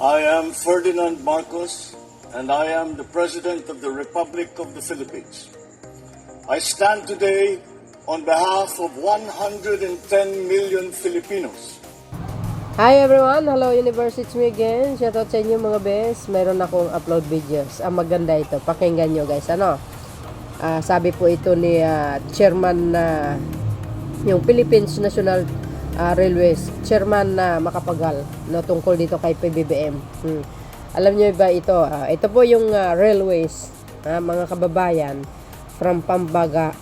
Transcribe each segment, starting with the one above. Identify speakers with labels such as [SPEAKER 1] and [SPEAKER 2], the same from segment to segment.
[SPEAKER 1] I am Ferdinand Marcos, and I am the President of the Republic of the Philippines. I stand today on behalf of 110 million Filipinos.
[SPEAKER 2] Hi everyone! Hello Universe! It's me again. Shoutout sa inyo mga best. Meron akong upload videos. Ang maganda ito. Pakinggan nyo guys. Sabi po ito ni Chairman na yung Philippines National Railways. Chairman na Macapagal. No, tungkol dito kay PBBM. Alam nyo ba ito? Ito po yung railways. Mga kababayan. From Pampanga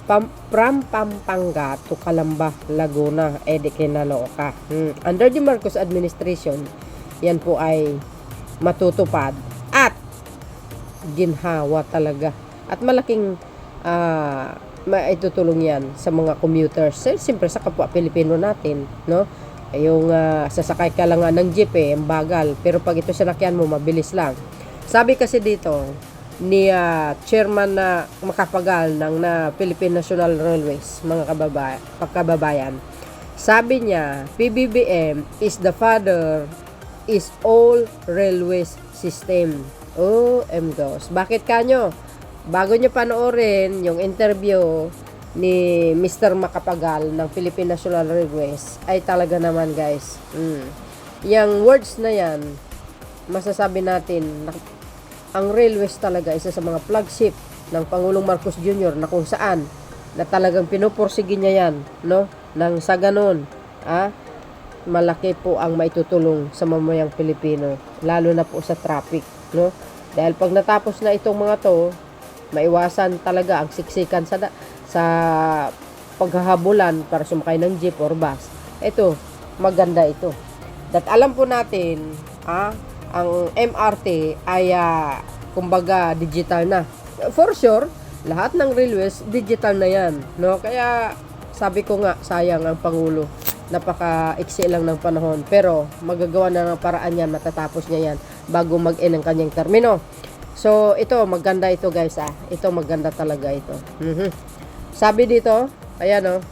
[SPEAKER 2] to Calamba, Laguna, Caloocan. Under the Marcos administration, yan po ay matutupad at ginhawa talaga. At malaking maitutulong yan sa mga commuters. Siyempre sa kapwa Pilipino natin, no? Yung sasakay ka lang ng jeep ang bagal. Pero pag ito sinakyan mo, mabilis lang. Sabi kasi dito, ni chairman na Macapagal ng Philippine National Railways, mga kababayan. Sabi niya, PBBM is the father is all railways system. OMGs. Bakit kanyo? Bago nyo panoorin yung interview ni Mr. Macapagal ng Philippine National Railways, ay talaga naman guys. Yung words na yan, masasabi natin na ang railways talaga isa sa mga flagship ng Pangulong Marcos Jr. na kung saan na talagang pinupursige niya yan, no? Nang sa ganun, malaki po ang maitutulong sa mamayang Pilipino, lalo na po sa traffic, no? Dahil pag natapos na itong mga to, maiwasan talaga ang siksikan sa paghahabulan para sumakay ng jeep or bus. Ito, maganda ito. At alam po natin, ang MRT ay kumbaga digital na. For sure, lahat ng railways digital na yan, no? Kaya sabi ko nga, sayang ang Pangulo. Napaka-iksi lang ng panahon, pero magagawa na ng paraan yan, matatapos niya yan bago mag-end ang kanyang termino. So, ito, maganda ito guys, Ito, maganda talaga ito. Sabi dito, ayan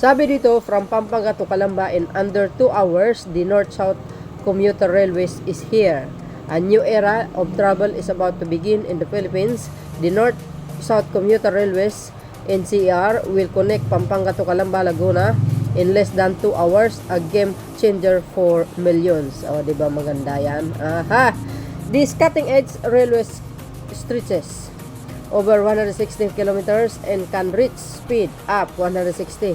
[SPEAKER 2] sabi dito, from Pampanga to Calamba in under 2 hours, the North-South Commuter Railways is here. A new era of travel is about to begin in the Philippines. The North-South Commuter Railways NCR will connect Pampanga to Calamba, Laguna in less than 2 hours. A game changer for millions. Diba maganda yan? This cutting-edge railway stretches over 160 kilometers and can reach speed up 160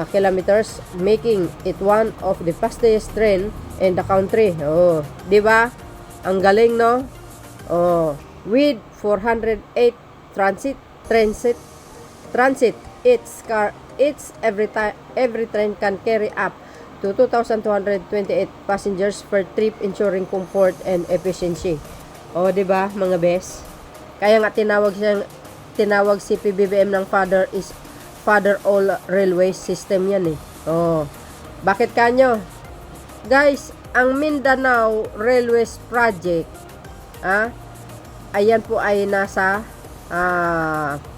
[SPEAKER 2] kilometers, making it one of the fastest train in the country. Di ba? Ang galing, no? With 408 transit, every train can carry up to 2,228 passengers per trip, ensuring comfort and efficiency. Di ba, mga bes? Kaya nga tinawag si PBBM ng Father all railway system yan Bakit kanyo? Guys, ang Mindanao Railways Project, ayan po ay nasa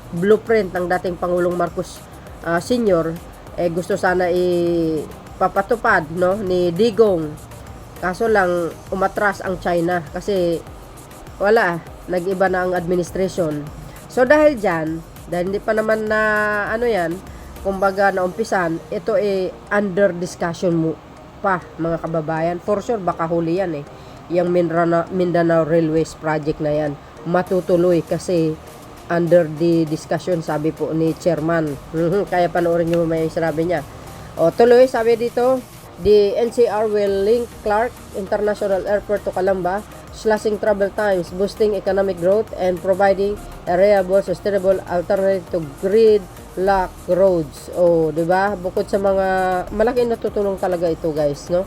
[SPEAKER 2] blueprint ng dating Pangulong Marcos Sr. Gusto sana ipapatupad, no, ni Digong. Kaso lang umatras ang China kasi nag-iba na ang administration. So dahil dyan, dahil hindi pa naman na kumbaga naumpisan, ito under discussion mo pa, mga kababayan. For sure, baka huli yan yung Mindanao Railways Project na yan. Matutuloy kasi under the discussion, sabi po ni Chairman. Kaya panoorin nyo may sinabi niya. Tuloy, sabi dito, the NCR will link Clark International Airport to Calamba, slashing travel times, boosting economic growth, and providing a reliable, sustainable alternative to gridlock roads. Diba? Bukod sa mga malaking natutulong talaga ito, guys, no?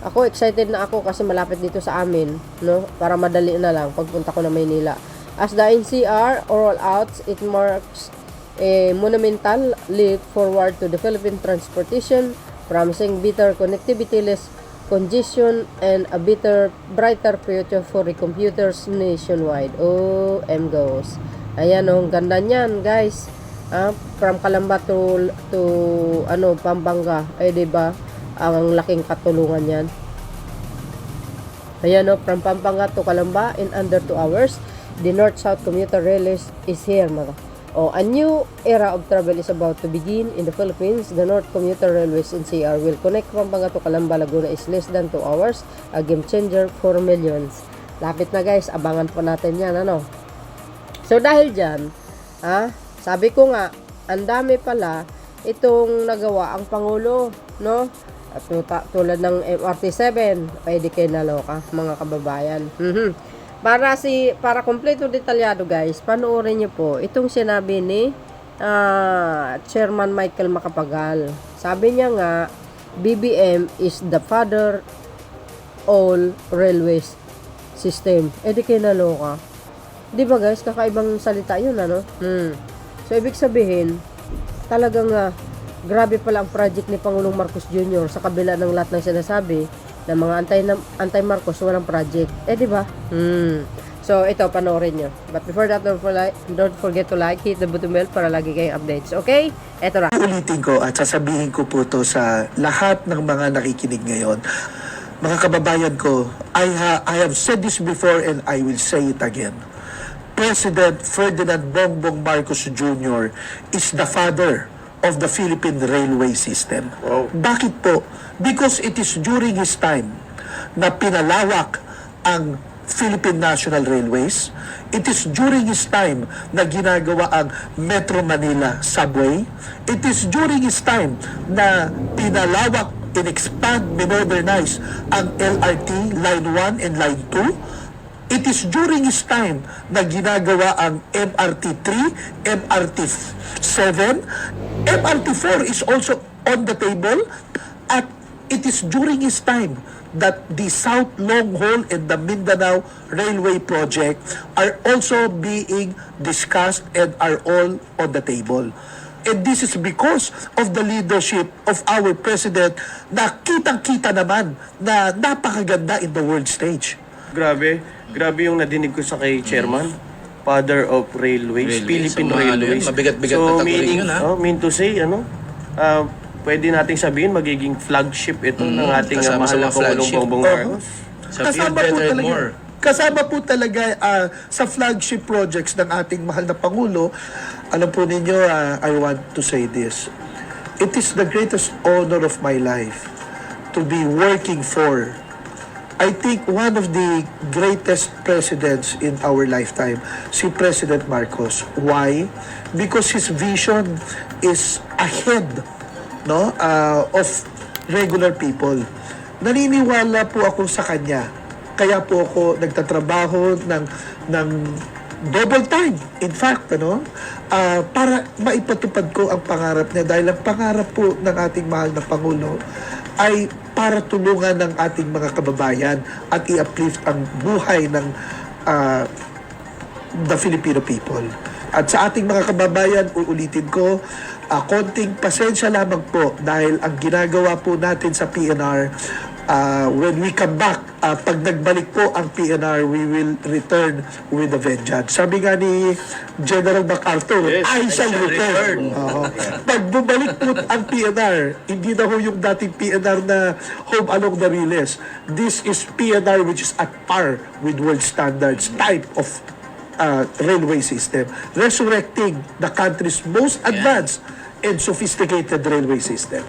[SPEAKER 2] Ako, excited na ako kasi malapit dito sa amin, no? Para madali na lang pagpunta ko na Maynila. As the NCR roll out, it marks a monumental leap forward to the Philippine transportation, promising better connectivity, less congestion, and a brighter future for the computers nationwide. OMGs. Ayan ganda niyan, guys. From Calamba to Pampanga. Diba? Ang laking katulungan yan. Ayan o, from Pampanga to Calamba in under 2 hours. The North-South Commuter Rail is here, mga. A new era of travel is about to begin in the Philippines. The North Commuter Railways NCR will connect Pampanga to Calamba, Laguna is less than 2 hours. A game changer for millions. Lapit na guys, abangan po natin yan, ano. So dahil dyan, sabi ko nga, ang dami pala itong nagawa ang Pangulo, no? At tulad ng MRT7, pwede kayo naloka, mga kababayan. Para kompleto detalyado guys, panoorin niyo po itong sinabi ni Chairman Michael Macapagal. Sabi niya nga, BBM is the father all railways system. Di kayo naloka. Di ba guys, kakaibang salita yun, ano? So ibig sabihin, talagang grabe pala ang project ni Pangulong Marcos Jr. sa kabila ng lahat ng sinasabi ng mga anti-Marcos, walang project. Di ba? So, ito, panoorin nyo. But before that, don't forget to like, hit the button bell para lagi kayong updates. Okay? Ito na.
[SPEAKER 3] Ulitin ko at sasabihin ko po to sa lahat ng mga nakikinig ngayon. Mga kababayan ko, I have said this before and I will say it again. President Ferdinand Bongbong Marcos Jr. is the father of the Philippine railway system.
[SPEAKER 1] Wow.
[SPEAKER 3] Bakit po? Because it is during his time na pinalawak ang Philippine National Railways. It is during his time na ginagawa ang Metro Manila Subway. It is during his time na pinalawak, in-expand, minodernize ang LRT Line 1 and Line 2. It is during his time na ginagawa ang MRT 3, MRT 7, MRT 4 is also on the table, at it is during his time that the South Long Haul and the Mindanao Railway Project are also being discussed and are all on the table. And this is because of the leadership of our President na kitang-kita naman na napakaganda in the world stage.
[SPEAKER 4] Grabe yung nadinig ko sa kay Chairman. Father of Railways, Philippine Railways.
[SPEAKER 5] Mabigat-bigat
[SPEAKER 4] So,
[SPEAKER 5] na taguling yun, ha?
[SPEAKER 4] mean to say, pwede nating sabihin, magiging flagship ito ng ating
[SPEAKER 5] kasama
[SPEAKER 4] mahal
[SPEAKER 5] sa
[SPEAKER 4] na
[SPEAKER 5] mga
[SPEAKER 4] Pangulong
[SPEAKER 5] flagship.
[SPEAKER 4] Bongbong Marcos.
[SPEAKER 5] Sa Build Better and More.
[SPEAKER 3] Kasama po talaga sa flagship projects ng ating mahal na Pangulo. Alam po ninyo, I want to say this. It is the greatest honor of my life to be working for, I think, one of the greatest presidents in our lifetime, si President Marcos. Why? Because his vision is ahead, no, of regular people. Naniniwala po ako sa kanya. Kaya po ako nagtatrabaho ng double time. In fact, para maipatupad ko ang pangarap niya, dahil ang pangarap po ng ating mahal na Pangulo ay para tulungan ng ating mga kababayan at i-uplift ang buhay ng the Filipino people. At sa ating mga kababayan, uulitin ko, konting pasensya lamang po dahil ang ginagawa po natin sa PNR, when we come back, pag nagbalik po ang PNR, we will return with a vengeance. Sabi nga ni General MacArthur,
[SPEAKER 4] Yes,
[SPEAKER 3] I shall return. Pag bumalik po ang PNR, hindi na ho yung dating PNR na home along the Riles. This is PNR which is at par with world standards type of railway system, resurrecting the country's most advanced and sophisticated railway system.